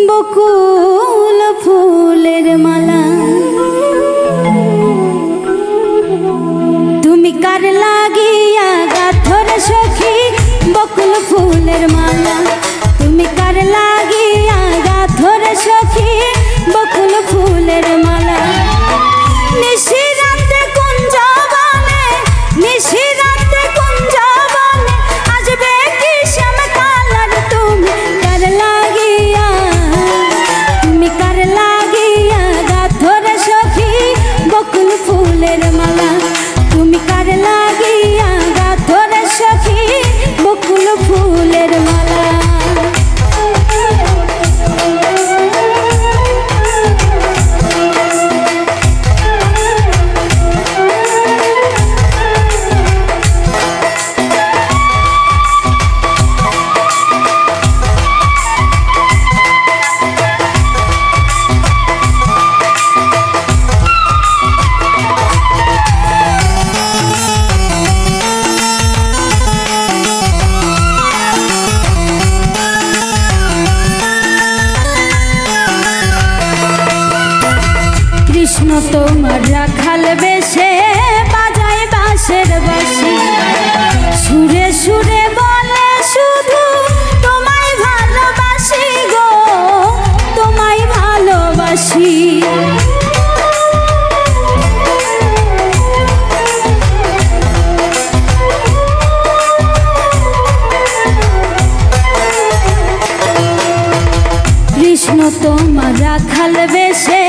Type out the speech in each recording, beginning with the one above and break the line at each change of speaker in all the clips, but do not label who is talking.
বকুল ফুলের মালা তুমি কার লাগিয়া গাথর সখী বকুল ফুলের মালা তুমি কার লাগিয়া গাথর সখী বকুল ফুলের মালা নিশিরাতে কুঞ্জ বনে নিশিরাতে কুঞ্জ বনে আসবে কি শ্যাম কালার তুমি কার লাগিয়া গাথর সখী বকুল ফুলের মালা তুমি কার লাগিয়া গাথর সখী বকুল ফুলের মালা কৃষ্ণ তোমার রাখাল বেশে বাজায় বাঁশের বাঁশি সুরে সুরে বলে শুধু তোমায় ভালোবাসি গো তোমায় ভালোবাসি কৃষ্ণ তোমার রাখাল বেশে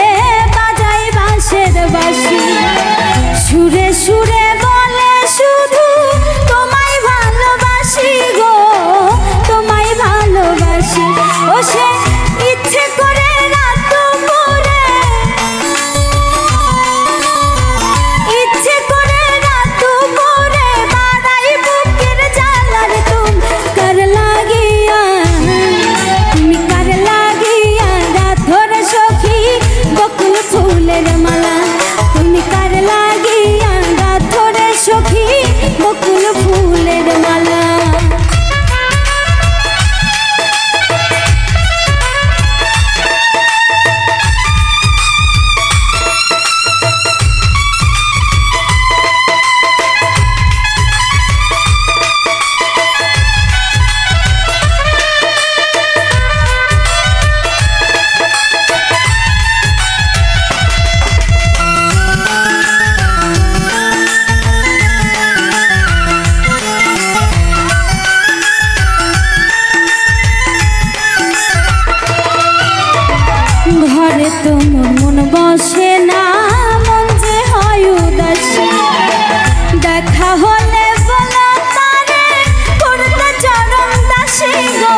বাঁশি সুরে সুরে বলে শুধু তোমায় ভালোবাসি গো তোমায় ভালোবাসি ও সে ইচ্ছে করে রাত দুপুরে ইচ্ছে করে রাত দুপুরে বাড়াই বুকের জ্বালার তুমি কার লাগিয়া গাথর সখী বকুল ফুলের মালা তুমি কার লাগিয়া গাথর সখী বকুল ফুলের মালা ঘরে তোমার মন বসে না মন যে হয় উদাসী দেখা হলে বলো তারে করতে চরণ দাসী গো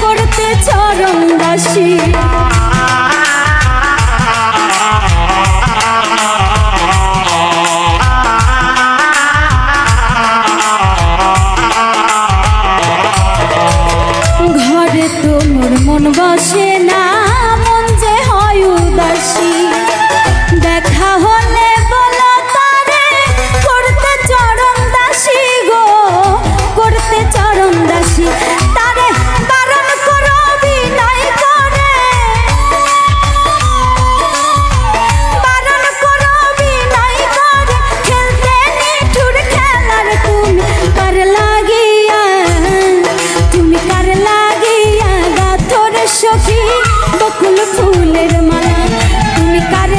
করতে চরণ দাসী ঘরে তোমার মন বসে না দেখা হলে বলো তারে করতে চরণ দাসী গো করতে চরণ দাসী তারে বারণ করো বিনয় করে বারণ করো বিনয় করে খেলতে নিঠুর খেলার তুমি কার লাগিয়া গাথর সখী বকুল ফুলের মালা তুমি কার